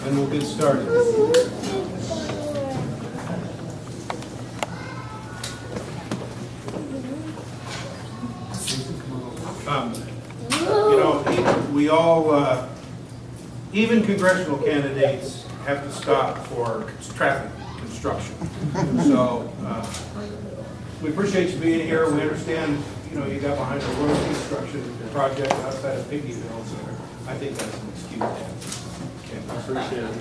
and we'll get started. We all, even congressional candidates have to stop for traffic construction. So we appreciate you being here. We understand, you got behind a road construction project outside of Piggyville, so I think that's an excuse. I appreciate it.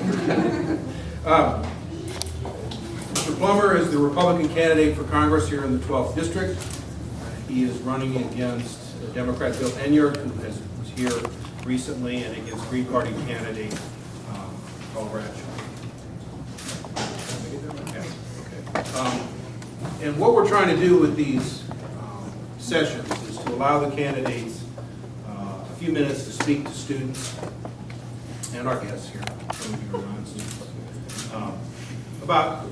Mr. Plummer is the Republican candidate for Congress here in the 12th District. He is running against Democrat Bill Enyart, who was here recently, and against Green Party candidate Paul Bradshaw. And what we're trying to do with these sessions is to allow the candidates a few minutes to speak to students and our guests here, some of you are non-students, about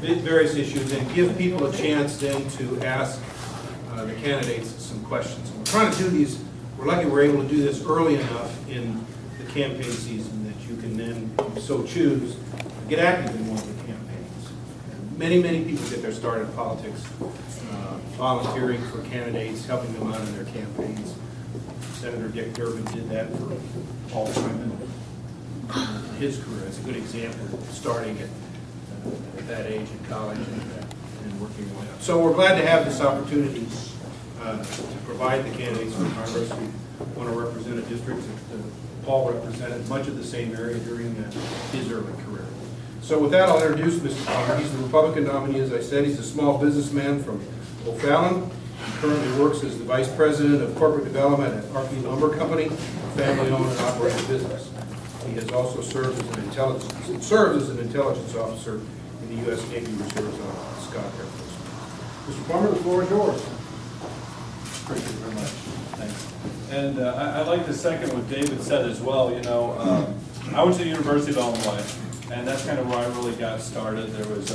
various issues, and give people a chance then to ask the candidates some questions. And we're trying to do these, we're lucky we're able to do this early enough in the campaign season that you can then, if you so choose, get active in one of the campaigns. And many people get their start in politics, volunteering for candidates, helping them out in their campaigns. Senator Dick Durbin did that for Paul Simon in his career. It's a good example of starting at that age in college and working your way up. So we're glad to have this opportunity to provide the candidates for Congress who want to represent a district that Paul represented much of the same area during his early career. So with that, I'll introduce Mr. Plummer. He's the Republican nominee, as I said. He's a small businessman from O'Fallon. He currently works as the Vice President of Corporate Development at RP Lumber Company, a family-owned and operated business. He has also served as an intelligence officer in the U.S. Navy Reserves on Scott Air Force. Mr. Plummer, the floor is yours. Appreciate it very much. Thanks. And I'd like to second what David said as well. I went to the University of Illinois, and that's kind of where I really got started. There was,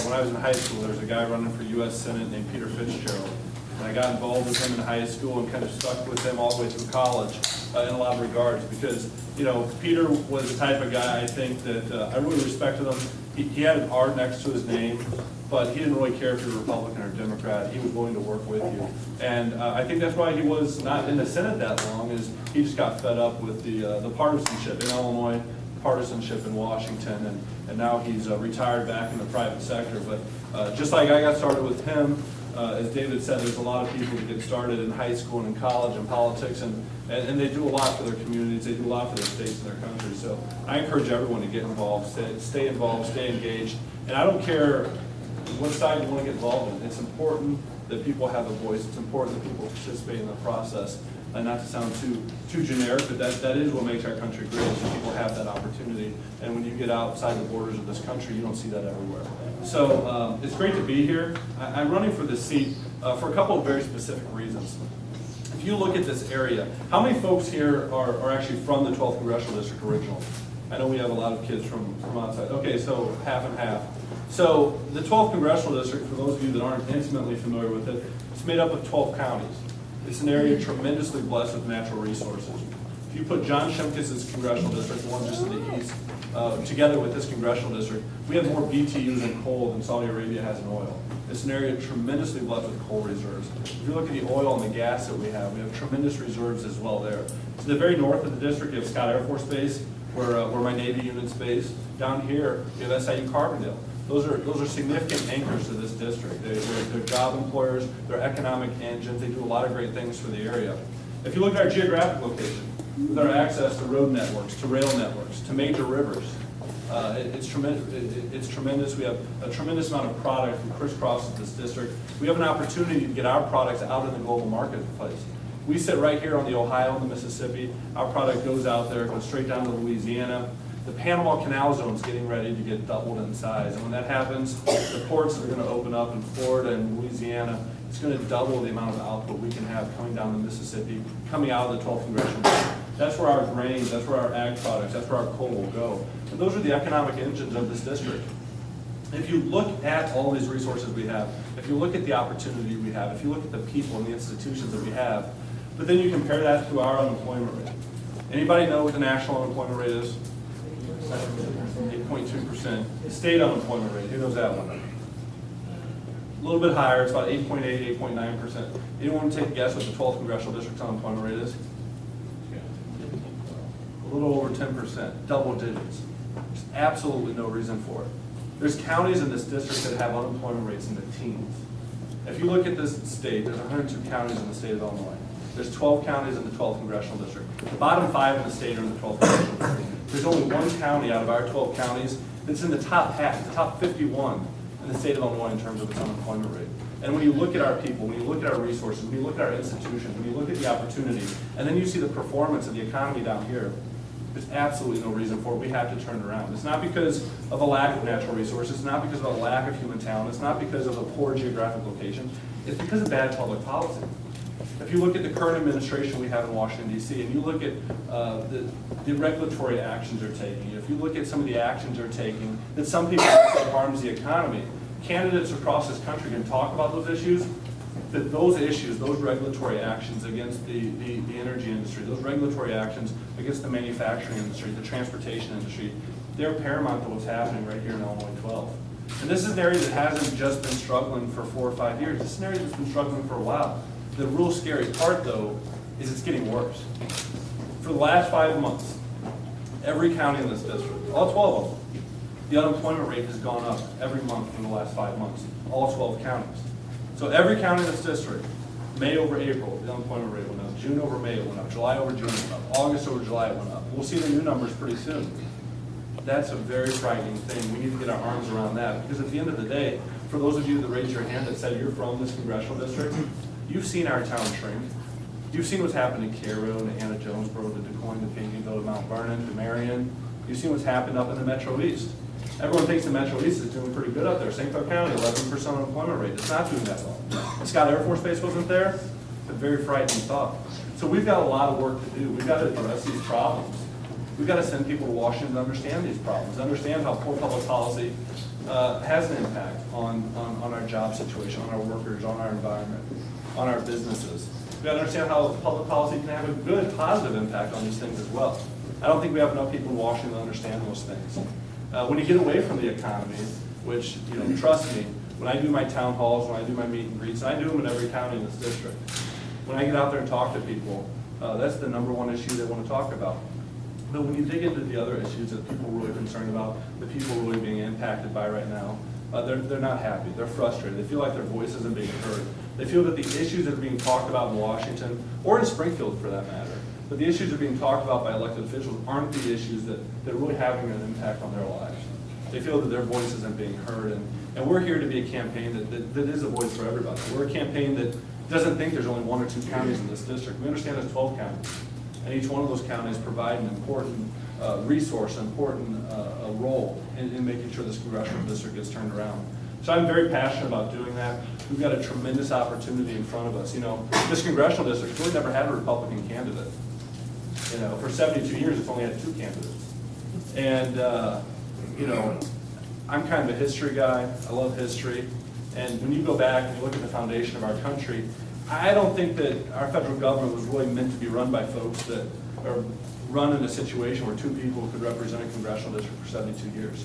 when I was in high school, there was a guy running for U.S. Senate named Peter Fitzgerald. And I got involved with him in high school and kind of stuck with him all the way through college in a lot of regards because, Peter was the type of guy I think that I really respected him. He had an R next to his name, but he didn't really care if you were Republican or Democrat. He was willing to work with you. And I think that's why he was not in the Senate that long, is he just got fed up with the partisanship in Illinois, partisanship in Washington, and now he's retired back in the private sector. But just like I got started with him, as David said, there's a lot of people that get started in high school and in college and politics, and they do a lot for their communities, they do a lot for their states and their country. So I encourage everyone to get involved, stay involved, stay engaged. And I don't care what side you want to get involved in. It's important that people have a voice. It's important that people participate in the process. And not to sound too generic, but that is what makes our country great, is that people have that opportunity. And when you get outside the borders of this country, you don't see that everywhere. So it's great to be here. I'm running for this seat for a couple of very specific reasons. If you look at this area, how many folks here are actually from the 12th Congressional District originally? I know we have a lot of kids from outside. Okay, so half and half. So the 12th Congressional District, for those of you that aren't intimately familiar with it, it's made up of 12 counties. It's an area tremendously blessed with natural resources. If you put John Shimkus' congressional district, the one just to the east, together with this congressional district, we have more BTUs in coal than Saudi Arabia has in oil. It's an area tremendously blessed with coal reserves. If you look at the oil and the gas that we have tremendous reserves as well there. To the very north of the district, you have Scott Air Force Base, where my Navy unit's based. Down here, you have SIU Carbondale. Those are significant anchors to this district. They're job employers, they're economic engines, they do a lot of great things for the area. If you look at our geographic location, with our access to road networks, to rail networks, to major rivers, it's tremendous. We have a tremendous amount of product that crisscrosses this district. We have an opportunity to get our products out in the global marketplace. We sit right here on the Ohio and the Mississippi. Our product goes out there, goes straight down to Louisiana. The Panama Canal Zone is getting ready to get doubled in size. And when that happens, the ports that are going to open up in Florida and Louisiana, it's going to double the amount of output we can have coming down the Mississippi, coming out of the 12th Congressional District. That's where our grains, that's where our ag products, that's where our coal will go. And those are the economic engines of this district. If you look at all these resources we have, if you look at the opportunity we have, if you look at the people and the institutions that we have, but then you compare that to our unemployment rate. Anybody know what the national unemployment rate is? 8.2%. The state unemployment rate, who knows that one? A little bit higher, it's about 8.8, 8.9%. Anyone want to take a guess what the 12th congressional district's unemployment rate is? A little over 10%, double digits. There's absolutely no reason for it. There's counties in this district that have unemployment rates in the teens. If you look at this state, there's 102 counties in the state of Illinois. There's 12 counties in the 12th congressional district. The bottom 5 in the state are in the 12th congressional district. There's only one county out of our 12 counties that's in the top half, the top 51 in the state of Illinois in terms of its unemployment rate. And when you look at our people, when you look at our resources, when you look at our institutions, when you look at the opportunity, and then you see the performance of the economy down here, there's absolutely no reason for it. We have to turn it around. It's not because of a lack of natural resources. It's not because of a lack of human talent. It's not because of a poor geographic location. It's because of bad public policy. If you look at the current administration we have in Washington, D.C., and you look at the regulatory actions they're taking, if you look at some of the actions they're taking that some people say harms the economy, candidates across this country can talk about those issues, that those issues, those regulatory actions against the energy industry, those regulatory actions against the manufacturing industry, the transportation industry, they're paramount to what's happening right here in Illinois 12. And this is an area that hasn't just been struggling for 4 or 5 years. This is an area that's been struggling for a while. The real scary part, though, is it's getting worse. For the last 5 months, every county in this district, all 12 of them, the unemployment rate has gone up every month in the last 5 months, all 12 counties. So every county in this district, May over April, the unemployment rate went up. June over May, it went up. July over June, it went up. August over July, it went up. We'll see the new numbers pretty soon. That's a very frightening thing. We need to get our arms around that, because at the end of the day, for those of you that raised your hand that said you're from this congressional district, you've seen our town shrink. You've seen what's happened to Cairo, to Anna Jonesboro, to DeCoin, to Pinckneyville, to Mount Vernon, to Marion. You've seen what's happened up in the Metro East. Everyone thinks the Metro East is doing pretty good up there. St. Clair County, 11% unemployment rate. It's not doing that well. Scott Air Force Base wasn't there. It's a very frightening thought. So we've got a lot of work to do. We've got to address these problems. We've got to send people to Washington to understand these problems, understand how poor public policy has an impact on our job situation, on our workers, on our environment, on our businesses. We've got to understand how public policy can have a good, positive impact on these things as well. I don't think we have enough people in Washington to understand those things. When you get away from the economy, which, trust me, when I do my town halls, when I do my meet and greets, and I do them in every county in this district, when I get out there and talk to people, that's the number one issue they want to talk about. But when you dig into the other issues that people are really concerned about, that people are really being impacted by right now, they're not happy, they're frustrated, they feel like their voice isn't being heard. They feel that the issues that are being talked about in Washington, or in Springfield for that matter, but the issues that are being talked about by elected officials aren't the issues that are really having an impact on their lives. They feel that their voice isn't being heard, and we're here to be a campaign that is a voice for everybody. We're a campaign that doesn't think there's only 1 or 2 counties in this district. We understand there's 12 counties, and each one of those counties provide an important resource, an important role in making sure this congressional district gets turned around. So I'm very passionate about doing that. We've got a tremendous opportunity in front of us. This congressional district really never had a Republican candidate. For 72 years, it's only had 2 candidates. And, I'm kind of a history guy. I love history. And when you go back and you look at the foundation of our country, I don't think that our federal government was really meant to be run by folks that are run in a situation where 2 people could represent a congressional district for 72 years.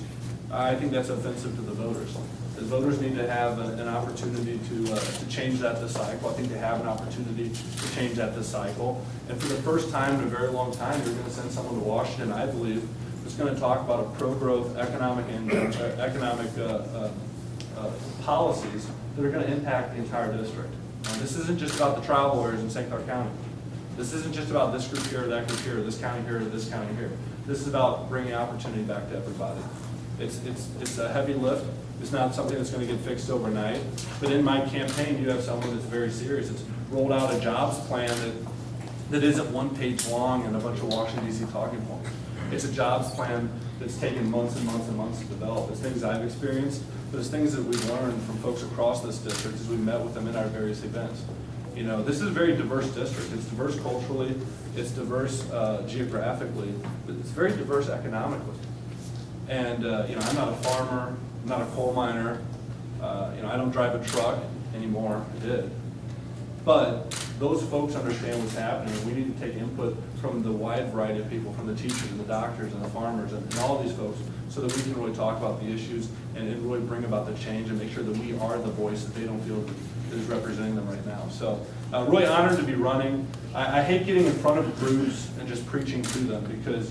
I think that's offensive to the voters. The voters need to have an opportunity to change that this cycle. I think they have an opportunity to change that this cycle. And for the first time in a very long time, you're going to send someone to Washington, I believe, that's going to talk about a pro-growth economic policies that are going to impact the entire district. This isn't just about the trial lawyers in St. Clair County. This isn't just about this group here, that group here, this county here, or this county here. This is about bringing opportunity back to everybody. It's a heavy lift. It's not something that's going to get fixed overnight. But in my campaign, you have someone that's very serious. It's rolled out a jobs plan that isn't 1 page long and a bunch of Washington, D.C. talking points. It's a jobs plan that's taken months and months and months to develop. It's things I've experienced, but it's things that we've learned from folks across this district as we met with them in our various events. This is a very diverse district. It's diverse culturally, it's diverse geographically, but it's very diverse economically. And I'm not a farmer, I'm not a coal miner, I don't drive a truck anymore. I did. But those folks understand what's happening, and we need to take input from the wide variety of people, from the teachers and the doctors and the farmers and all these folks, so that we can really talk about the issues and really bring about the change and make sure that we are the voice that they don't feel is representing them right now. So really honored to be running. I hate getting in front of groups and just preaching to them, because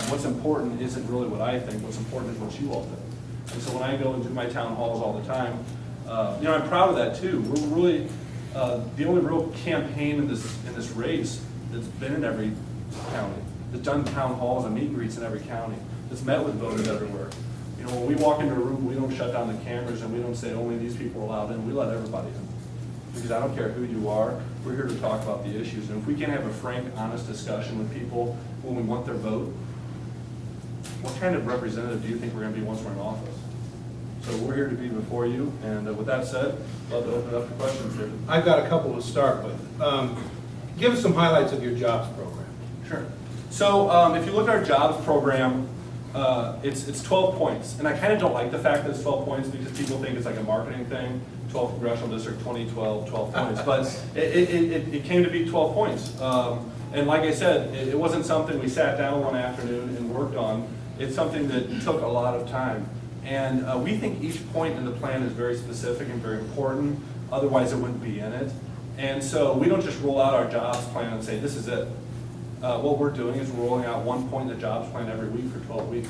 what's important isn't really what I think. What's important is what you all think. And so when I go into my town halls all the time, I'm proud of that too. We're really the only real campaign in this race that's been in every county, that's done town halls and meet and greets in every county, that's met with voters everywhere. When we walk into a room, we don't shut down the cameras and we don't say only these people are allowed in. We let everybody in, because I don't care who you are. We're here to talk about the issues, and if we can't have a frank, honest discussion with people when we want their vote, what kind of representative do you think we're going to be once we're in office? So we're here to be before you, and with that said, I'd love to open it up to questions, David. I've got a couple to start with. Give us some highlights of your jobs program. Sure. So if you look at our jobs program, it's 12 points. And I kind of don't like the fact that it's 12 points, because people think it's like a marketing thing, 12 congressional district, 2012, 12 points. But it came to be 12 points. And like I said, it wasn't something we sat down one afternoon and worked on. It's something that took a lot of time. And we think each point in the plan is very specific and very important, otherwise it wouldn't be in it. And so we don't just roll out our jobs plan and say, this is it. What we're doing is we're rolling out one point in the jobs plan every week for 12 weeks,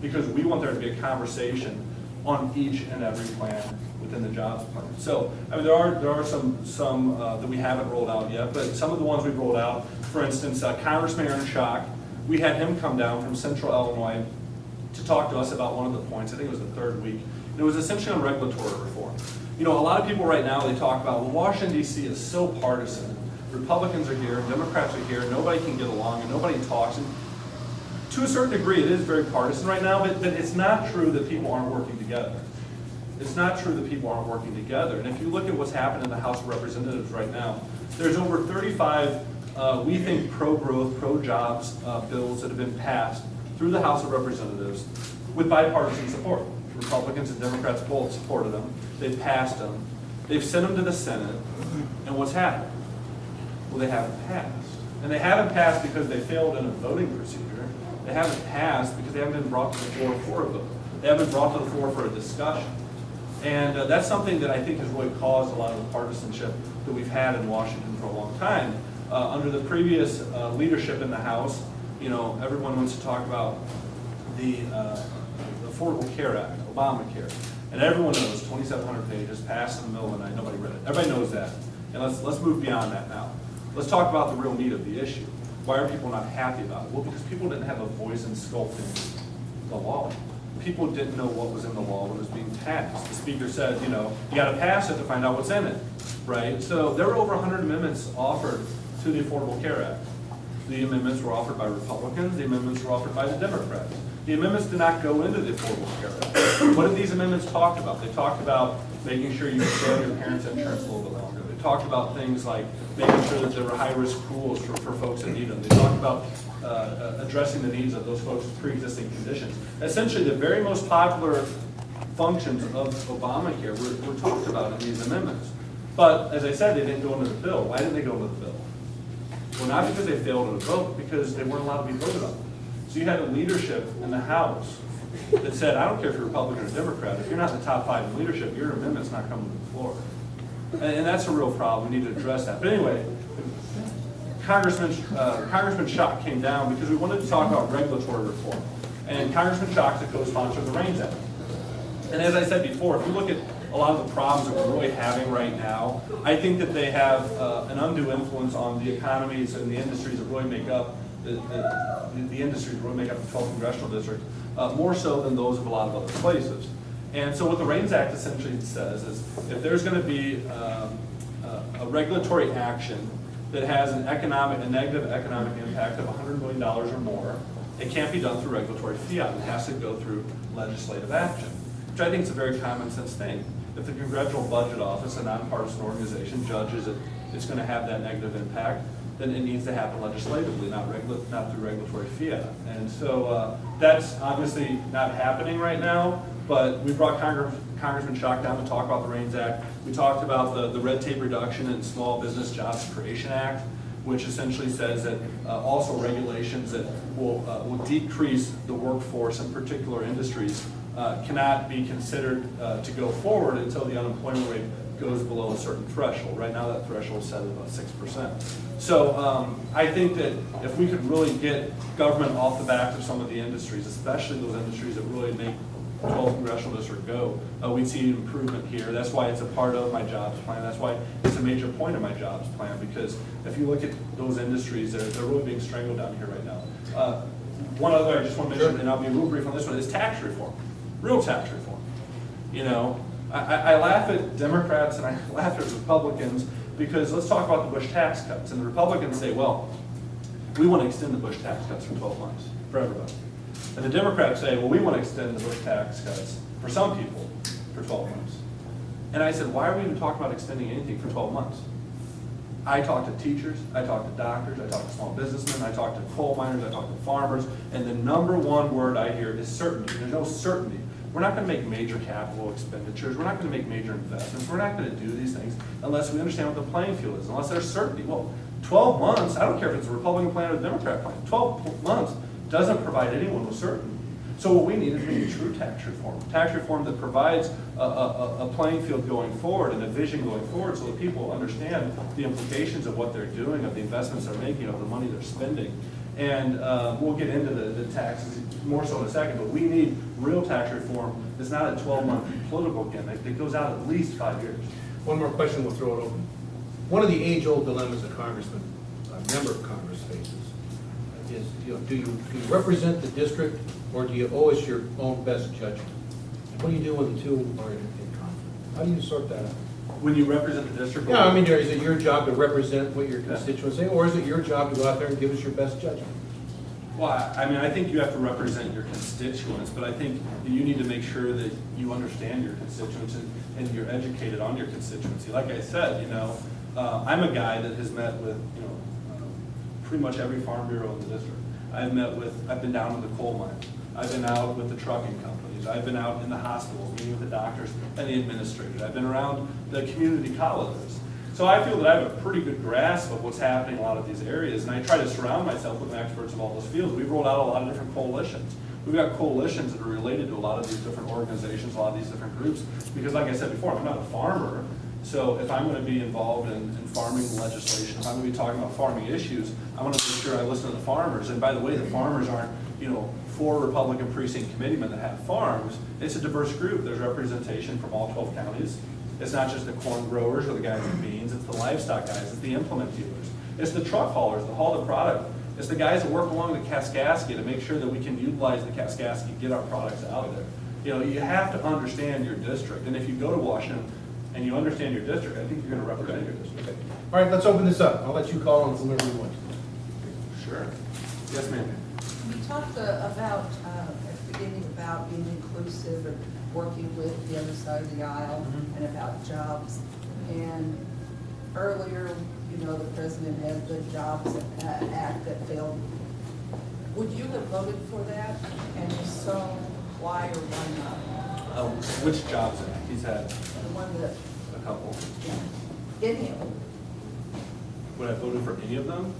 because we want there to be a conversation on each and every plan within the jobs plan. So, there are some that we haven't rolled out yet, but some of the ones we've rolled out, for instance, Congressman Aaron Schock, we had him come down from Central Illinois to talk to us about one of the points. I think it was the third week. And it was essentially on regulatory reform. A lot of people right now, they talk about, well, Washington, D.C. is so partisan. Republicans are here, Democrats are here, nobody can get along, and nobody talks. And to a certain degree, it is very partisan right now, but it's not true that people aren't working together. It's not true that people aren't working together. And if you look at what's happened in the House of Representatives right now, there's over 35, we think, pro-growth, pro-jobs bills that have been passed through the House of Representatives with bipartisan support. Republicans and Democrats both supported them. They've passed them. They've sent them to the Senate. And what's happened? Well, they haven't passed. And they haven't passed because they failed in a voting procedure. They haven't passed because they haven't been brought to the floor for a vote. They haven't been brought to the floor for a discussion. And that's something that I think has really caused a lot of the partisanship that we've had in Washington for a long time. Under the previous leadership in the House, everyone wants to talk about the Affordable Care Act, Obamacare. And everyone knows 2,700 pages, passed in the middle of the night, nobody read it. Everybody knows that. And let's move beyond that now. Let's talk about the real meat of the issue. Why are people not happy about it? Well, because people didn't have a voice in sculpting the law. People didn't know what was in the law when it was being passed. The speaker said, you got to pass it to find out what's in it, right? So there were over 100 amendments offered to the Affordable Care Act. The amendments were offered by Republicans. The amendments were offered by the Democrats. The amendments did not go into the Affordable Care Act. What did these amendments talk about? They talked about making sure you stay on your parents' insurance a little bit longer. They talked about things like making sure that there were high-risk pools for folks that need them. They talked about addressing the needs of those folks with pre-existing conditions. Essentially, the very most popular functions of Obamacare were talked about in these amendments. But, as I said, they didn't go into the bill. Why didn't they go into the bill? Well, not because they failed in a vote, because they weren't allowed to be voted on. So you had a leadership in the House that said, I don't care if you're Republican or Democrat, if you're not in the top 5 in leadership, your amendment's not coming to the floor. And that's a real problem. We need to address that. But anyway, Congressman Schock came down because we wanted to talk about regulatory reform. And Congressman Schock's a co-sponsor of the REINS Act. And as I said before, if you look at a lot of the problems that we're really having right now, I think that they have an undue influence on the economies and the industries that really make up the industries that really make up the 12th congressional district, more so than those of a lot of other places. And so what the REINS Act essentially says is, if there's going to be a regulatory action that has a negative economic impact of $100 million or more, it can't be done through regulatory fiat. It has to go through legislative action, which I think is a very common sense thing. If the Congressional Budget Office, a nonpartisan organization, judges that it's going to have that negative impact, then it needs to happen legislatively, not through regulatory fiat. And so that's obviously not happening right now, but we brought Congressman Shock down to talk about the RAINS Act. We talked about the red tape reduction and Small Business Jobs Creation Act, which essentially says that also regulations that will decrease the workforce in particular industries cannot be considered to go forward until the unemployment rate goes below a certain threshold. Right now that threshold is set at about 6%. So I think that if we could really get government off the back of some of the industries, especially those industries that really make 12th Congressional District go, we'd see an improvement here. That's why it's a part of my jobs plan. That's why it's a major point of my jobs plan, because if you look at those industries, they're really being strangled down here right now. One other I just want to mention, and I'll be real brief on this one, is tax reform. Real tax reform. You know, I laugh at Democrats and I laugh at Republicans because let's talk about the Bush tax cuts. And the Republicans say, well, we want to extend the Bush tax cuts for 12 months, for everybody. And the Democrats say, well, we want to extend the Bush tax cuts for some people for 12 months. And I said, why are we even talking about extending anything for 12 months? I talk to teachers, I talk to doctors, I talk to small businessmen, I talk to coal miners, I talk to farmers, and the number one word I hear is certainty. There's no certainty. We're not going to make major capital expenditures. We're not going to make major investments. We're not going to do these things unless we understand what the playing field is, unless there's certainty. Well, 12 months, I don't care if it's a Republican plan or a Democrat plan, 12 months doesn't provide anyone with certainty. So what we need is maybe true tax reform that provides a playing field going forward and a vision going forward so that people understand the implications of what they're doing, of the investments they're making, of the money they're spending. And we'll get into the taxes more so in a second, but we need real tax reform that's not a 12-month political gimmick that goes out at least 5 years. One more question, we'll throw it open. One of the age-old dilemmas a member of Congress faces is, do you represent the district or do you owe us your own best judgment? What do you do when the two are in conflict? How do you sort that out? When you represent the district? Yeah, I mean, is it your job to represent what your constituents say, or is it your job to go out there and give us your best judgment? Well, I mean, I think you have to represent your constituents, but I think that you need to make sure that you understand your constituents and you're educated on your constituency. Like I said, I'm a guy that has met with, pretty much every farm bureau in the district. I've been down in the coal mines. I've been out with the trucking companies. I've been out in the hospitals, meeting with the doctors and the administrators. I've been around the community colleges. So I feel that I have a pretty good grasp of what's happening in a lot of these areas, and I try to surround myself with experts of all those fields. We've rolled out a lot of different coalitions. We've got coalitions that are related to a lot of these different organizations, a lot of these different groups, because like I said before, I'm not a farmer. So if I'm going to be involved in farming legislation, if I'm going to be talking about farming issues, I want to make sure I listen to the farmers. And by the way, the farmers aren't, 4 Republican precinct committeemen that have farms. It's a diverse group. There's representation from all 12 counties. It's not just the corn growers or the guys with beans. It's the livestock guys. It's the implement dealers. It's the truck haulers that haul the product. It's the guys that work along the Kaskaskia to make sure that we can utilize the Kaskaskia, get our products out there. You have to understand your district. And if you go to Washington and you understand your district, I think you're going to represent your district. Okay. All right, let's open this up. I'll let you call on whomever you want. Sure. Yes, ma'am. You talked about, at the beginning, about being inclusive and working with the other side of the aisle and about jobs. And earlier, the president had the Jobs Act that failed. Would you have voted for that? And if so, why or why not? Which Jobs Act? He's had The one that, a couple. any of them. Would I voted for any of them?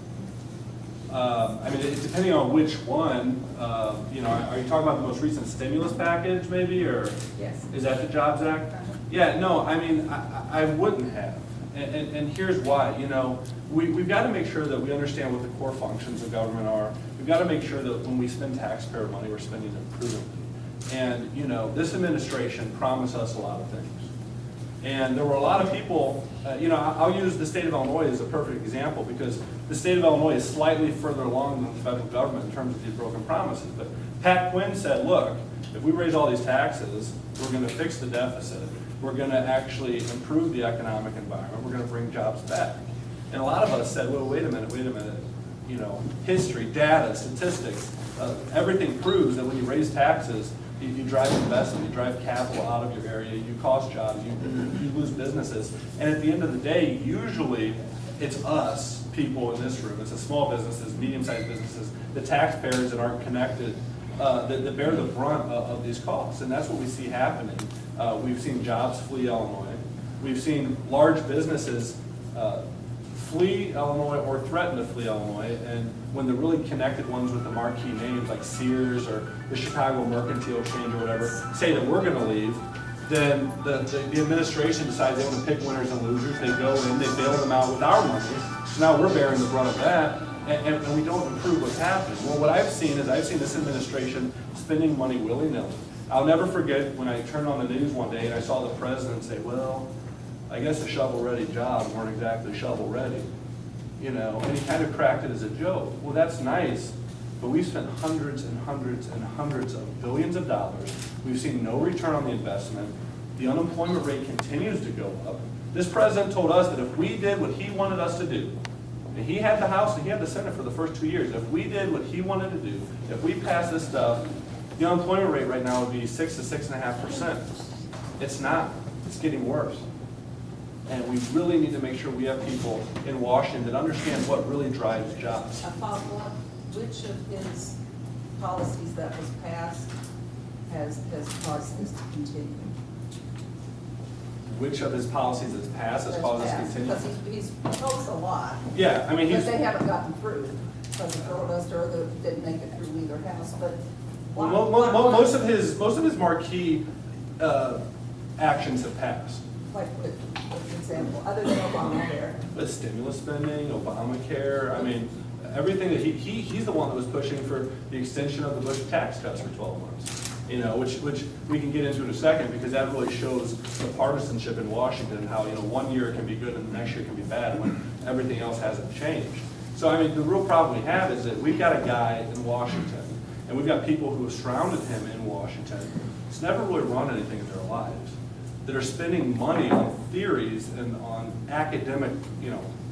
I mean, depending on which one, are you talking about the most recent stimulus package maybe, or? Yes. Is that the Jobs Act? Yeah, no, I mean, I wouldn't have. And here's why, we've got to make sure that we understand what the core functions of government are. We've got to make sure that when we spend taxpayer money, we're spending it prudently. And, this administration promised us a lot of things. And there were a lot of people, I'll use the state of Illinois as a perfect example because the state of Illinois is slightly further along than the federal government in terms of these broken promises. But Pat Quinn said, look, if we raise all these taxes, we're going to fix the deficit. We're going to actually improve the economic environment. We're going to bring jobs back. And a lot of us said, well, wait a minute. History, data, statistics, everything proves that when you raise taxes, you drive investment, you drive capital out of your area, you cost jobs, you lose businesses. And at the end of the day, usually it's us, people in this room, it's the small businesses, medium-sized businesses, the taxpayers that aren't connected, that bear the brunt of these costs. And that's what we see happening We've seen jobs flee Illinois. We've seen large businesses flee Illinois or threaten to flee Illinois, and when the really connected ones with the marquee names like Sears or the Chicago Mercantile Exchange or whatever say that we're going to leave, then the administration decides they want to pick winners and losers. They go in, they bail them out with our money. So now we're bearing the brunt of that, and we don't improve what's happening. Well, what I've seen is this administration spending money willy-nilly. I'll never forget when I turned on the news one day and I saw the president say, well, I guess the shovel-ready jobs weren't exactly shovel-ready, and he kind of cracked it as a joke. Well, that's nice, but we've spent hundreds and hundreds and hundreds of billions of dollars. We've seen no return on the investment. The unemployment rate continues to go up. This president told us that if we did what he wanted us to do, and he had the House and he had the Senate for the first 2 years, if we did what he wanted to do, if we passed this stuff, the unemployment rate right now would be 6 to 6.5%. It's not. It's getting worse. And we really need to make sure we have people in Washington that understand what really drives jobs. A follow-up, which of his policies that was passed has caused this to continue? Which of his policies that's passed has caused this to continue? Because he's proposed a lot. Yeah, I mean, But they haven't gotten through, because the filibuster didn't make it through either house, but. Most of his marquee actions have passed. Like, for example, other than Obamacare. But stimulus spending, Obamacare, I mean, everything that he's the one that was pushing for the extension of the Bush tax cuts for 12 months. Which we can get into in a second, because that really shows the partisanship in Washington and how, 1 year it can be good and the next year can be bad when everything else hasn't changed. So, I mean, the real problem we have is that we've got a guy in Washington, and we've got people who have surrounded him in Washington, that's never really run anything in their lives, that are spending money on theories and on academic,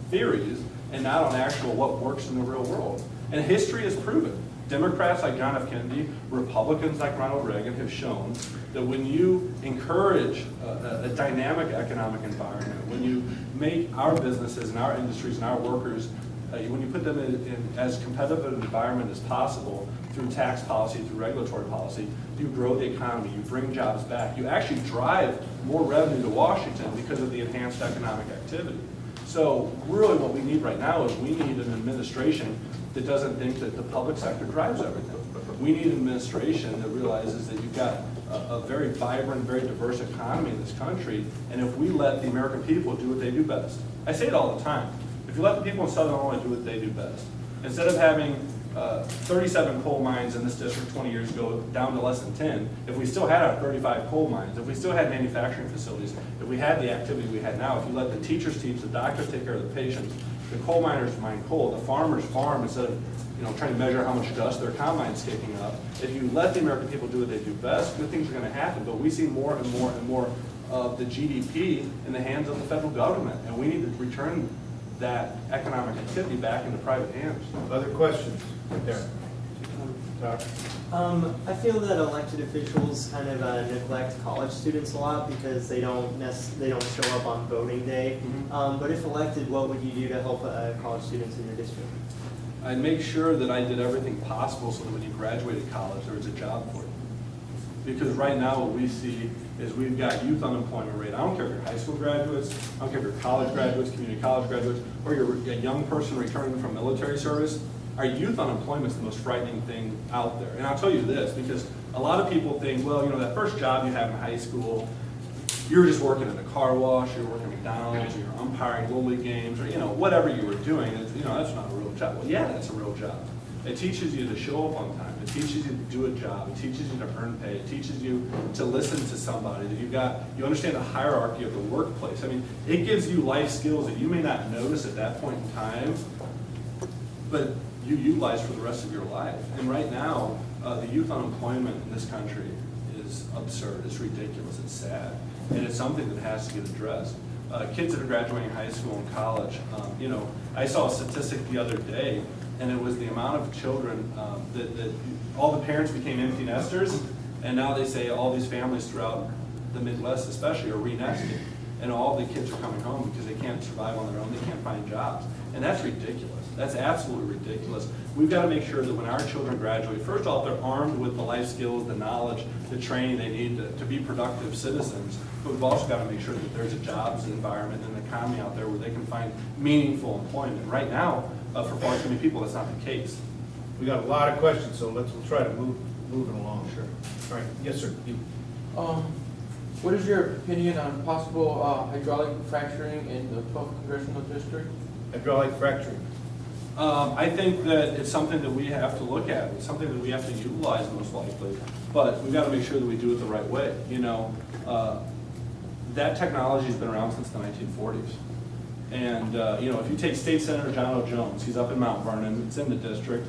theories, and not on actual what works in the real world. And history has proven. Democrats like John F. Kennedy, Republicans like Ronald Reagan have shown that when you encourage a dynamic economic environment, when you make our businesses and our industries and our workers, when you put them in as competitive an environment as possible through tax policy, through regulatory policy, you grow the economy, you bring jobs back, you actually drive more revenue to Washington because of the enhanced economic activity. So really what we need right now is we need an administration that doesn't think that the public sector drives everything. We need an administration that realizes that you've got a very vibrant, very diverse economy in this country, and if we let the American people do what they do best. I say it all the time. If you let the people in Southern Illinois do what they do best, instead of having 37 coal mines in this district 20 years ago down to less than 10, if we still had our 35 coal mines, if we still had manufacturing facilities, if we had the activity we had now, if you let the teachers teach, the doctors take care of the patients, the coal miners mine coal, the farmers farm instead of trying to measure how much dust their combine's kicking up. If you let the American people do what they do best, good things are going to happen. But we see more and more and more of the GDP in the hands of the federal government, and we need to return that economic activity back into private hands. Other questions? There. I feel that elected officials kind of neglect college students a lot because they don't show up on voting day. But if elected, what would you do to help college students in your district? I'd make sure that I did everything possible so that when you graduated college, there was a job for you. Because right now what we see is we've got youth unemployment rate. I don't care if you're high school graduates, I don't care if you're college graduates, community college graduates, or you're a young person returning from military service. Our youth unemployment is the most frightening thing out there. And I'll tell you this, because a lot of people think, well, that first job you have in high school, you're just working in a car wash, you're working at McDonald's, or you're umpiring Little League games, or whatever you were doing, that's not a real job. Well, yeah, that's a real job. It teaches you to show up on time. It teaches you to do a job. It teaches you to earn pay. It teaches you to listen to somebody, that you understand the hierarchy of the workplace. I mean, it gives you life skills that you may not notice at that point in time, but you utilize for the rest of your life. And right now, the youth unemployment in this country is absurd. It's ridiculous. It's sad. And it's something that has to get addressed. Kids that are graduating high school and college, I saw a statistic the other day, and it was the amount of children that all the parents became empty nesters, and now they say all these families throughout the Midwest especially are re-nesting, and all the kids are coming home because they can't survive on their own, they can't find jobs. And that's ridiculous. That's absolutely ridiculous. We've got to make sure that when our children graduate, first off, they're armed with the life skills, the knowledge, the training they need to be productive citizens. But we've also got to make sure that there's a jobs environment and an economy out there where they can find meaningful employment. Right now, for far too many people, that's not the case. We got a lot of questions, so we'll try to move it along. Sure. All right, yes, sir. You. What is your opinion on possible hydraulic fracturing in the 12th Congressional District? Hydraulic fracturing. I think that it's something that we have to look at. It's something that we have to utilize most likely. But we've got to make sure that we do it the right way. You know, that technology has been around since the 1940s. And, you know, if you take State Senator John O. Jones, he's up in Mount Vernon, it's in the district.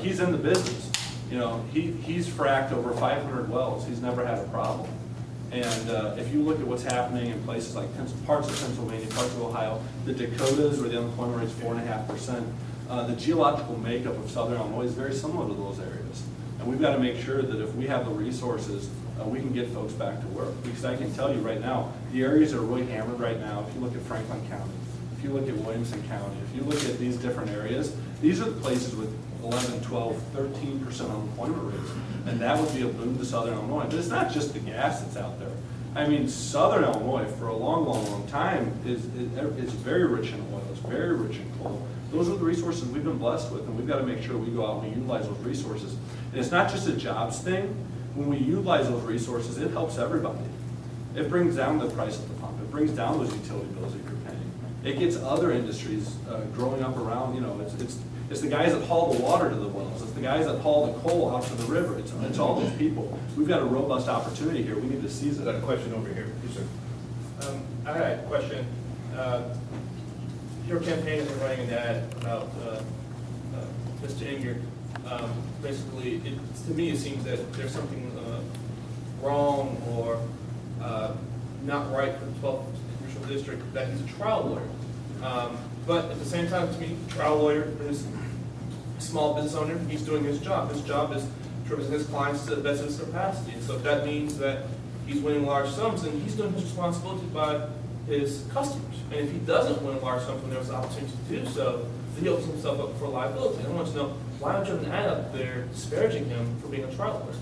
He's in the business. You know, he's fracked over 500 wells. He's never had a problem. And if you look at what's happening in places like parts of Pennsylvania, parts of Ohio, the Dakotas, where the unemployment rate is 4.5%, the geological makeup of Southern Illinois is very similar to those areas. And we've got to make sure that if we have the resources, we can get folks back to work. Because I can tell you right now, the areas that are really hammered right now, if you look at Franklin County, if you look at Williamson County, if you look at these different areas, these are the places with 11, 12, 13% unemployment rates. And that would be a boon to Southern Illinois. But it's not just the gas that's out there. I mean, Southern Illinois, for a long, long, long time, is very rich in oil. It's very rich in coal. Those are the resources we've been blessed with, and we've got to make sure we go out and we utilize those resources. And it's not just a jobs thing. When we utilize those resources, it helps everybody. It brings down the price at the pump. It brings down those utility bills that you're paying. It gets other industries growing up around, you know, it's the guys that haul the water to the wells. It's the guys that haul the coal out to the river. It's all those people. We've got a robust opportunity here. We need to seize it. Got a question over here. Yes, sir. I had a question. Your campaign has been running an ad about Mr. Inger. Basically, to me, it seems that there's something wrong or not right for the 12th Congressional District that he's a trial lawyer. But at the same time, to me, trial lawyer is a small business owner. He's doing his job. His job is to represent his clients to the best of his capacity. And so if that means that he's winning large sums, then he's doing his responsibility by his customers. And if he doesn't win large sums when there's an opportunity to do so, then he opens himself up for liability. I want to know, why don't you have an ad up there disparaging him for being a trial lawyer?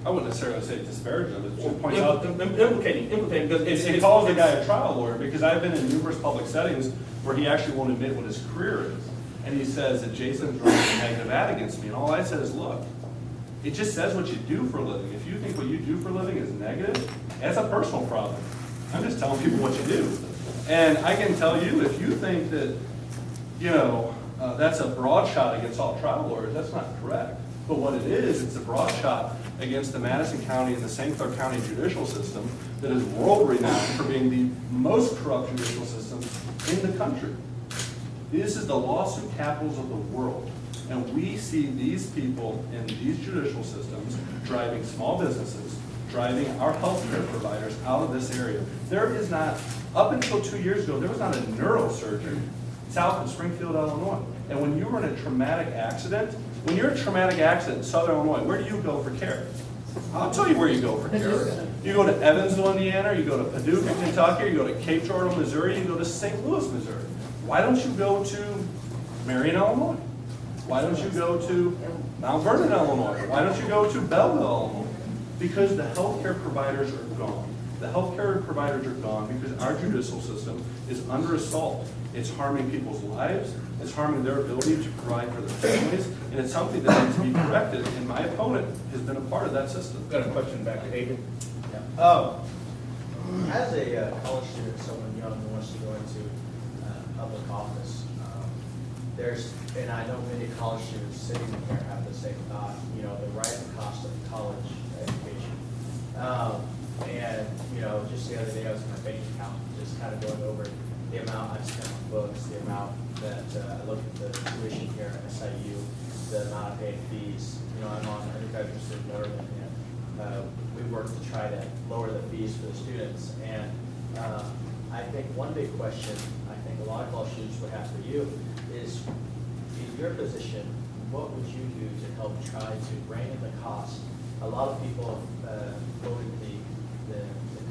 I wouldn't necessarily say disparage him. It just points out Implicating, because it calls the guy a trial lawyer, because I've been in numerous public settings where he actually won't admit what his career is. And he says that Jason's running a negative ad against me. And all I said is, look, it just says what you do for a living. If you think what you do for a living is negative, that's a personal problem. I'm just telling people what you do. And I can tell you, if you think that, you know, that's a broad shot against all trial lawyers, that's not correct. But what it is, it's a broad shot against the Madison County and the St. Clair County judicial system that is world renowned for being the most corrupt judicial system in the country. This is the lawsuit capitals of the world. And we see these people in these judicial systems driving small businesses, driving our healthcare providers out of this area. There is not, up until 2 years ago, there was not a neurosurgeon south of Springfield, Illinois. And when you were in a traumatic accident, when you're in a traumatic accident in Southern Illinois, where do you go for care? I'll tell you where you go for care. You go to Evansville, Indiana, or you go to Paducah, Kentucky, or you go to Cape Girardeau, Missouri, you go to St. Louis, Missouri. Why don't you go to Marion, Illinois? Why don't you go to Mount Vernon, Illinois? Why don't you go to Belleville, Illinois? Because the healthcare providers are gone. The healthcare providers are gone because our judicial system is under assault. It's harming people's lives. It's harming their ability to provide for their families. And it's something that needs to be corrected. And my opponent has been a part of that system. Got a question back to David. As a college student, someone young who wants to go into public office, and I know many college students sitting here have the same thought, you know, the rising cost of college education. And, you know, just the other day I was in my bank account, just kind of going over the amount I've spent on books, the amount that I look at the tuition here at SIU, the amount I pay in fees. You know, I'm on undergraduate student government, and we work to try to lower the fees for the students. And I think one big question I think a lot of college students would have for you is, in your position, what would you do to help try to rein in the cost? A lot of people voted the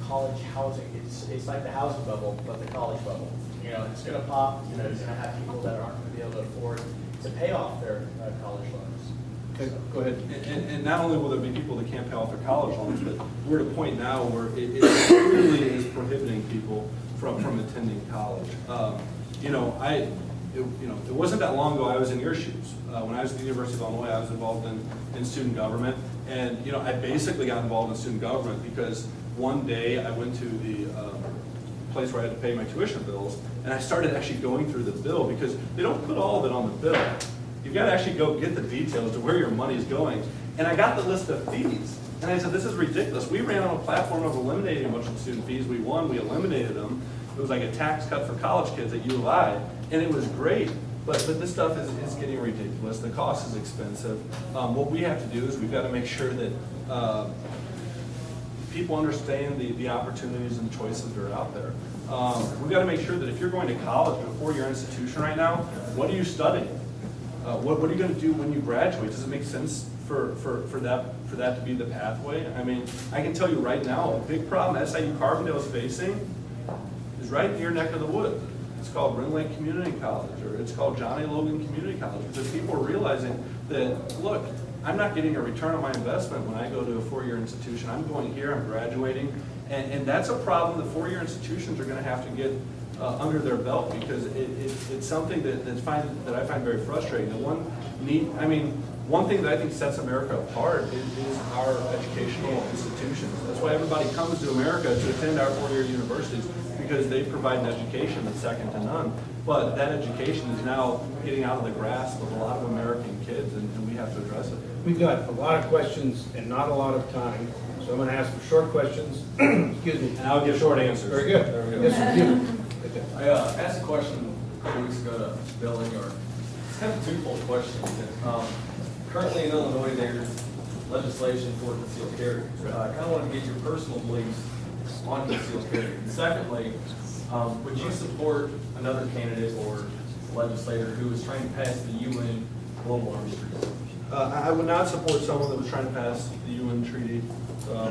college housing, it's like the housing bubble, but the college bubble. You know, it's gonna pop, you know, you're gonna have people that aren't gonna be able to afford to pay off their college loans. Okay, go ahead. And not only will there be people that can't pay off their college loans, but we're at a point now where it really is prohibiting people from attending college. You know, it wasn't that long ago I was in your shoes. When I was at the University of Illinois, I was involved in student government. And, you know, I basically got involved in student government because one day I went to the place where I had to pay my tuition bills, and I started actually going through the bill because they don't put all of it on the bill. You've got to actually go get the details of where your money is going. And I got the list of fees, and I said, this is ridiculous. We ran on a platform of eliminating a bunch of student fees. We won, we eliminated them. It was like a tax cut for college kids at U of I, and it was great. But this stuff is getting ridiculous. The cost is expensive. What we have to do is we've got to make sure that people understand the opportunities and the choices that are out there. We've got to make sure that if you're going to college, to a four-year institution right now, what are you studying? What are you going to do when you graduate? Does it make sense for that to be the pathway? I mean, I can tell you right now, a big problem SIU Carbondale is facing is right in your neck of the woods. It's called Bryn Lake Community College, or it's called John A. Logan Community College, because people are realizing that, look, I'm not getting a return on my investment when I go to a four-year institution. I'm going here, I'm graduating, and that's a problem that four-year institutions are going to have to get under their belt, because it's something that I find very frustrating. One thing that I think sets America apart is our educational institutions. That's why everybody comes to America to attend our four-year universities, because they provide an education that's second to none. But that education is now getting out of the grasp of a lot of American kids, and we have to address it. We've got a lot of questions and not a lot of time, so I'm going to ask for short questions. Excuse me. And I'll give short answers. Very good. There we go. Yes, sir. You. I asked a question a couple weeks ago to Billy, or it's kind of a twofold question. Currently in Illinois, there's legislation for concealed carry. I kind of want to get your personal beliefs on concealed carry. And secondly, would you support another candidate or legislator who is trying to pass the UN Global Arms Treaty? I would not support someone that was trying to pass the UN treaty.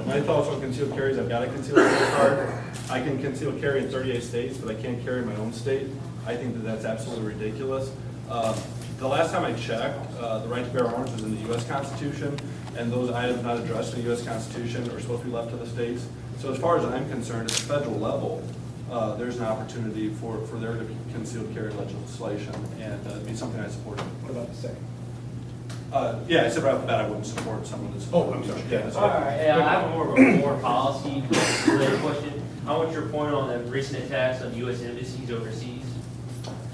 My thoughts on concealed carry is I've got a concealed carry card. I can conceal carry in 38 states, but I can't carry in my own state. I think that that's absolutely ridiculous. The last time I checked, the right to bear arms was in the U.S. Constitution, and those items not addressed in the U.S. Constitution are supposed to be left to the states. So as far as I'm concerned, at the federal level, there's an opportunity for there to be concealed carry legislation, and it'd be something I support. What about the second? Yeah, I said right off the bat I wouldn't support someone that's. Oh, I'm sorry. Yeah, that's All right. right, yeah, I have more of a more policy related question. I want your point on the recent attacks on U.S. embassies overseas.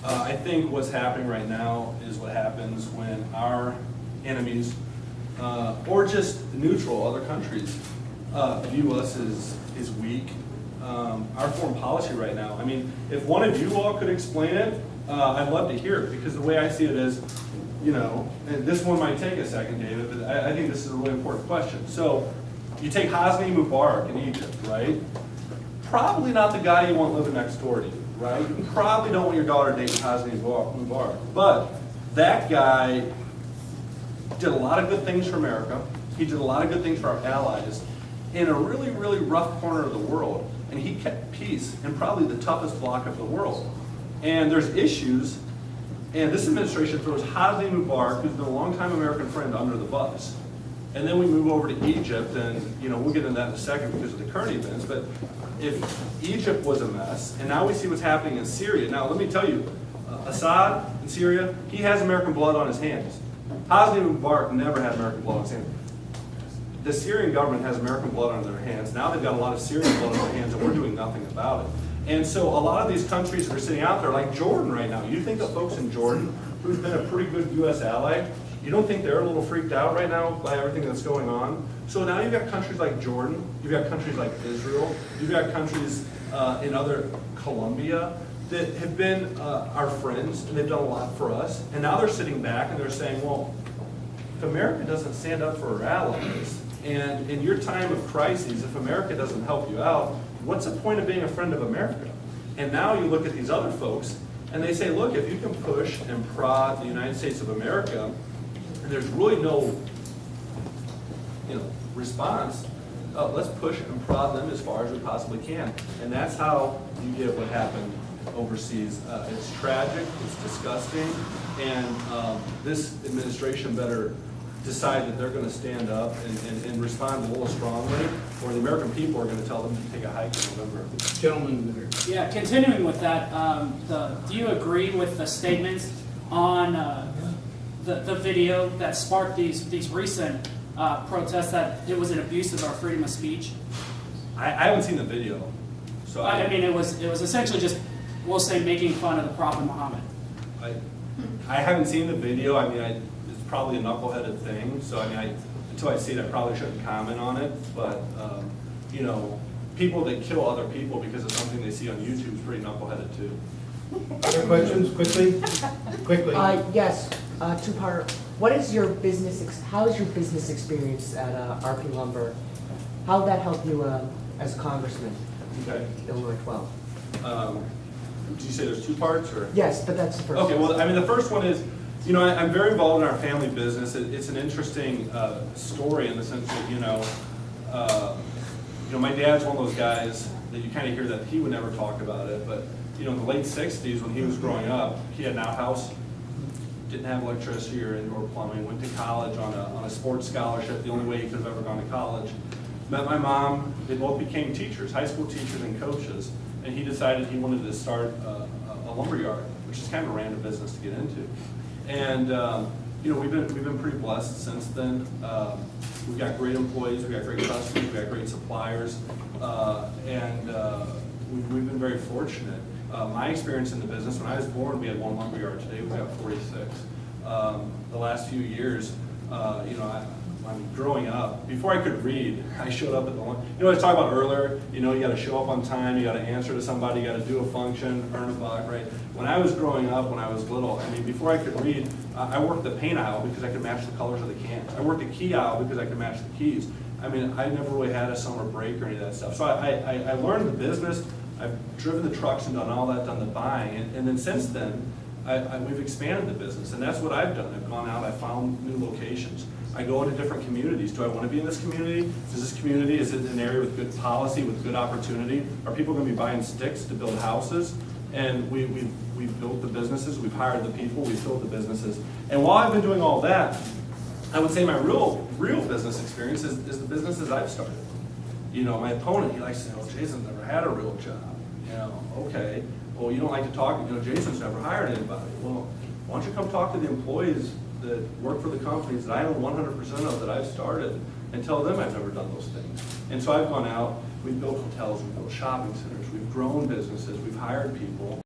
I think what's happening right now is what happens when our enemies, or just neutral other countries, view us as weak. Our foreign policy right now, I mean, if one of you all could explain it, I'd love to hear it, because the way I see it is, you know, and this one might take a second, David, but I think this is a really important question. So, you take Hosni Mubarak in Egypt, right? Probably not the guy you want living next door to you, right? You probably don't want your daughter dating Hosni Mubarak. But that guy did a lot of good things for America. He did a lot of good things for our allies in a really, really rough corner of the world. And he kept peace in probably the toughest block of the world. And there's issues. And this administration throws Hosni Mubarak, who's been a longtime American friend, under the bus. And then we move over to Egypt, and you know we'll get into that in a second because of the current events. But if Egypt was a mess, and now we see what's happening in Syria. Now let me tell you, Assad in Syria, he has American blood on his hands. Hosni Mubarak never had American blood on his hands. The Syrian government has American blood on their hands. Now they've got a lot of Syrian blood on their hands, and we're doing nothing about it. And so a lot of these countries that are sitting out there, like Jordan right now, you think of folks in Jordan, who's been a pretty good U.S. ally, you don't think they're a little freaked out right now by everything that's going on? So now you've got countries like Jordan, you've got countries like Israel, you've got countries in other, Colombia, that have been our friends, and they've done a lot for us. And now they're sitting back and they're saying, well, if America doesn't stand up for her allies, and in your time of crises, if America doesn't help you out, what's the point of being a friend of America? And now you look at these other folks, and they say, look, if you can push and prod the United States of America, and there's really no, response, let's push and prod them as far as we possibly can. And that's how you get what happened overseas. It's tragic, it's disgusting, and this administration better decide that they're going to stand up and respond a little strongly, or the American people are going to tell them to take a hike in November. Gentlemen here. Yeah, continuing with that, do you agree with the statements on the video that sparked these recent protests that it was an abuse of our freedom of speech? I haven't seen the video, so I mean, it was essentially just, we'll say, making fun of the Prophet Muhammad. I haven't seen the video. I mean, it's probably a knuckleheaded thing, so I mean, until I see it, I probably shouldn't comment on it, but, you know, people that kill other people because of something they see on YouTube is pretty knuckleheaded too. Other questions, quickly? Quickly. Yes, two-part. What is your business, how is your business experience at RP Lumber? How did that help you as a congressman, Okay. Illinois 12? Did you say there's two parts, or? Yes, but that's the first Okay, one. well, I mean, the first one is, you know, I'm very involved in our family business. It's an interesting story in the sense that, you know, my dad's one of those guys that you kind of hear that he would never talk about it, but, you know, in the late 60s when he was growing up, he had an outhouse, didn't have electricity or indoor plumbing, went to college on a sports scholarship, the only way he could have ever gone to college. Met my mom, they both became teachers, high school teachers and coaches, and he decided he wanted to start a lumber yard, which is kind of a random business to get into. And you know, we've been pretty blessed since then. We've got great employees, we've got great customers, we've got great suppliers, and we've been very fortunate. My experience in the business, when I was born, we had one lumber yard. Today we've got 46. The last few years, you know, I'm growing up, before I could read, I showed up at the one. You know what I was talking about earlier? You know, you got to show up on time, you got to answer to somebody, you got to do a function, earn a buck, right? When I was growing up, when I was little, I mean, before I could read, I worked the paint aisle because I could match the colors of the cans. I worked the key aisle because I could match the keys. I mean, I never really had a summer break or any of that stuff. So I learned the business. I've driven the trucks and done all that, done the buying, and then since then, we've expanded the business, and that's what I've done. I've gone out, I found new locations. I go into different communities. Do I want to be in this community? Is it an area with good policy, with good opportunity? Are people going to be buying sticks to build houses? And we've built the businesses, we've hired the people, we've built the businesses. And while I've been doing all that, I would say my real business experience is the businesses I've started. You know, my opponent, he likes to say, oh, Jason's never had a real job. You know, okay. Well, you don't like to talk, you know, Jason's never hired anybody. Well, why don't you come talk to the employees that work for the companies that I own 100% of that I've started and tell them I've never done those things. And so I've gone out, we've built hotels, we've built shopping centers, we've grown businesses, we've hired people.